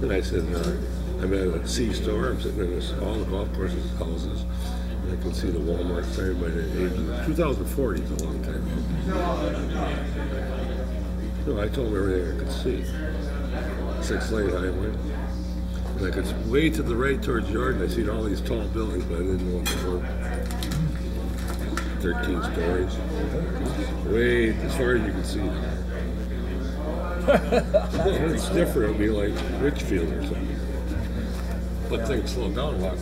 And I said, I'm at a C store. I'm sitting in all the golf courses, houses. And I can see the Walmart sign by the age of 2040 is a long time ago. No, I told him everything I could see. 6-lane highway. And I could way to the right towards Jordan. I seen all these tall buildings, but I didn't know what they were. 13 stories. Way as far as you can see. It's different. It'll be like Richfield or something. But things slow down a lot.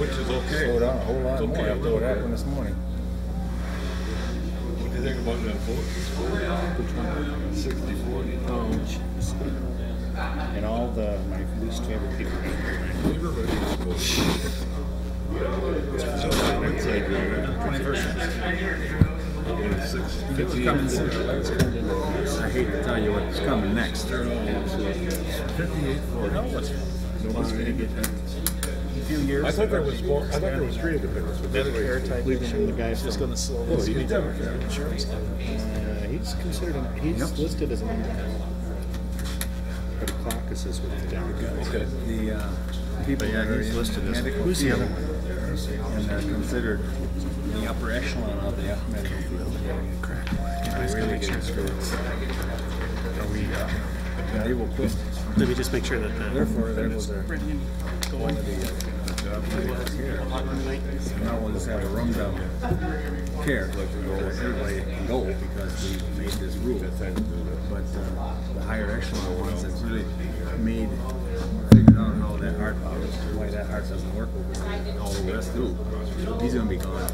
Which is okay. Slow down a whole lot more after what happened this morning. What do you think about that vote? 60-40. And all my least favorite people. I hate to tell you what's coming next. 58-40. Nobody's going to get that. A few years. I thought there was more. I thought there was 3 independents. Medicare type thing. The guy's just going to slow. Oh, he's Democrat. He's considered. He's listed as an independent. But he caucuses with the Democrats. Okay. The people that are listed as who's the other one? And they're considered the upper echelon of the medical field. Really getting screwed. They will quit. Let me just make sure that Therefore, there was one of the job here. Now we'll just have a rundown care. Everybody can go because we made this rule. But the higher echelon ones have really figured out how that heart, why that heart doesn't work over all the rest do. He's going to be gone.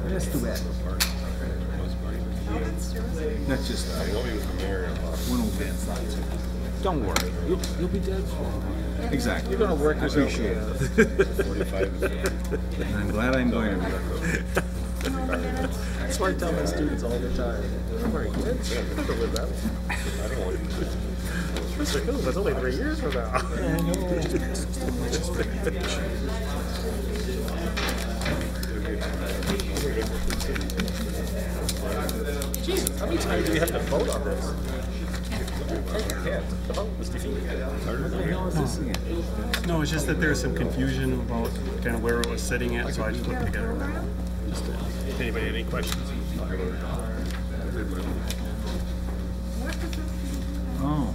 That's too bad. That's just one old man's thoughts. Don't worry, you'll be dead soon. Exactly. You're going to work yourself. I appreciate it. And I'm glad I'm going to be. That's why I tell my students all the time. I'm very good. I don't live that long. I don't want to. Mr. Cool, that's only 3 years from now. Yeah, I know. Jesus, how many times do we have to vote on this? The vote was defeated. No, it's just that there's some confusion about kind of where it was sitting at, so I just put it together. Just anybody had any questions? Oh.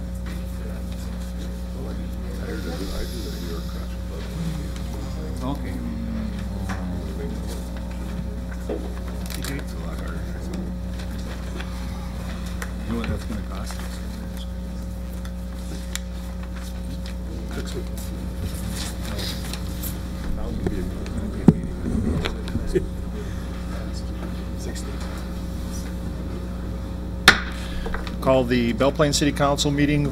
Okay. You know what that's going to cost us? Call the Belle Plaine City Council meeting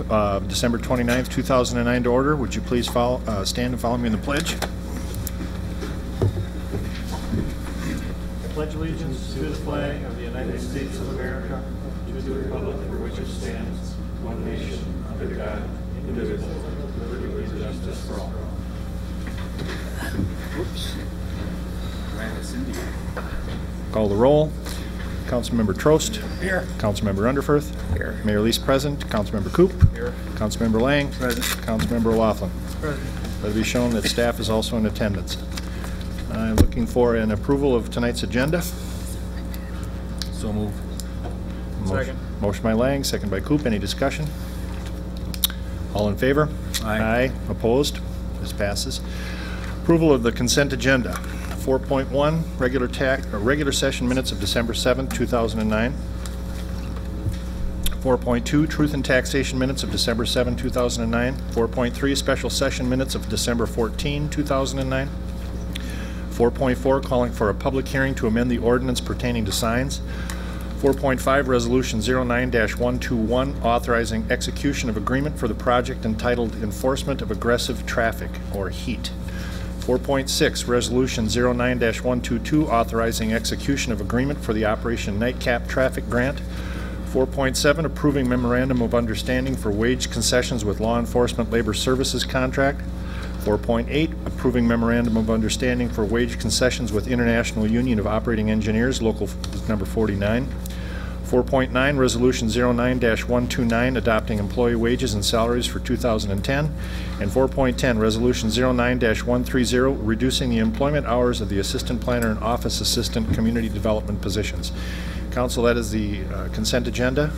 December 29th, 2009 to order. Would you please stand and follow me in the pledge? I pledge allegiance to the flag of the United States of America, to the republic for which it stands, one nation, under God, indivisible, with liberty and justice for all. Whoops. Call the roll. Councilmember Trost. Here. Councilmember Underfirth. Here. Mayor Lease present. Councilmember Coop. Here. Councilmember Lang. Present. Councilmember O'Laughlin. Present. Let it be shown that staff is also in attendance. I'm looking for an approval of tonight's agenda. So move. Second. Motion by Lang, second by Coop. Any discussion? All in favor? Aye. Opposed? This passes. Approval of the consent agenda. 4.1, regular session minutes of December 7th, 2009. 4.2, truth and taxation minutes of December 7, 2009. 4.3, special session minutes of December 14, 2009. 4.4, calling for a public hearing to amend the ordinance pertaining to signs. 4.5, Resolution 09-121, authorizing execution of agreement for the project entitled Enforcement of Aggressive Traffic, or HEAT. 4.6, Resolution 09-122, authorizing execution of agreement for the Operation Nightcap Traffic Grant. 4.7, approving memorandum of understanding for wage concessions with law enforcement labor services contract. 4.8, approving memorandum of understanding for wage concessions with International Union of Operating Engineers, local number 49. 4.9, Resolution 09-129, adopting employee wages and salaries for 2010. And 4.10, Resolution 09-130, reducing the employment hours of the assistant planner and office assistant community development positions. Council, that is the consent agenda.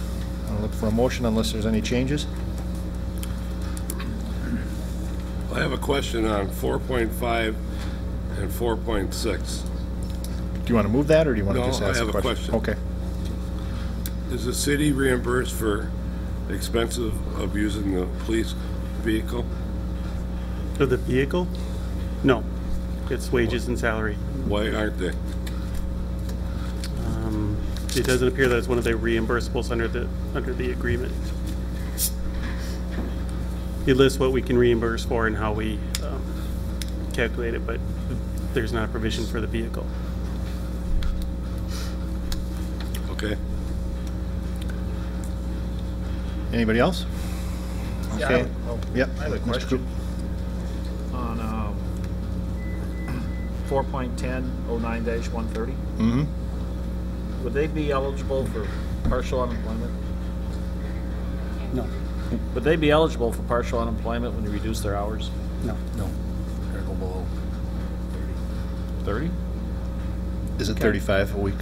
I'll look for a motion unless there's any changes. I have a question on 4.5 and 4.6. Do you want to move that, or do you want to No, just ask I have a a question? question. Okay. Is the city reimbursed for expenses of using the police vehicle? For the vehicle? No, it's wages and salary. Why aren't they? It doesn't appear that it's one of the reimbursables under the agreement. It lists what we can reimburse for and how we calculate it, but there's not a provision for the vehicle. Okay. Anybody else? Yeah, Okay. Yep. I have a Mr. question on 4.10, 09-130. Mm-hmm. Would they be eligible for partial unemployment? No. Would they be eligible for partial unemployment when you reduce their hours? No. No, gotta go below. 30? Is it 35 a week,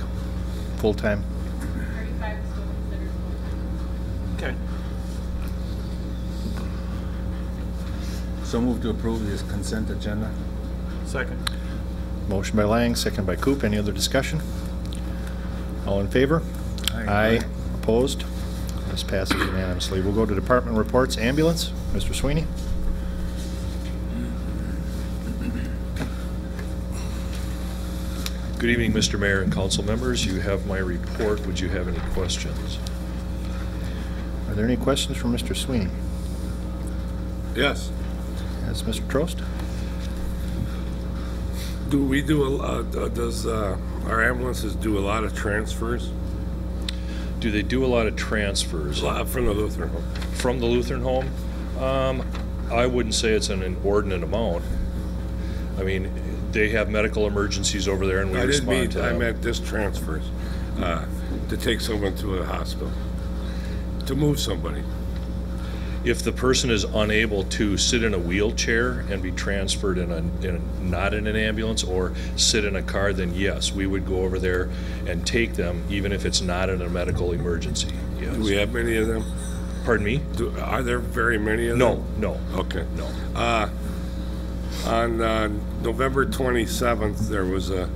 full-time? 35 is still considered full-time. Okay. So move to approve this consent agenda. Second. Motion by Lang, second by Coop. Any other discussion? All in favor? Aye. Opposed? This passes unanimously. We'll go to department reports. Ambulance, Mr. Sweeney. Good evening, Mr. Mayor and council members. You have my report. Would you have any questions? Are there any questions from Mr. Sweeney? Yes. Yes, Mr. Trost? Do we do a lot, does our ambulances do a lot of transfers? Do they do a lot of transfers A lot from the Lutheran home. from the Lutheran home? I wouldn't say it's an inordinate amount. I mean, they have medical emergencies over there, and we I didn't respond mean, to I them. meant just transfers, to take someone to a hospital, to move somebody. If the person is unable to sit in a wheelchair and be transferred not in an ambulance or sit in a car, then yes, we would go over there and take them, even if it's not in a medical emergency. Yes. Do we have many of them? Pardon me? Are there very many of No, them? no. Okay. No. On November 27th, there was a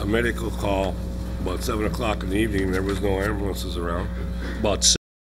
medical call about 7 o'clock in the evening. There was no ambulances around. About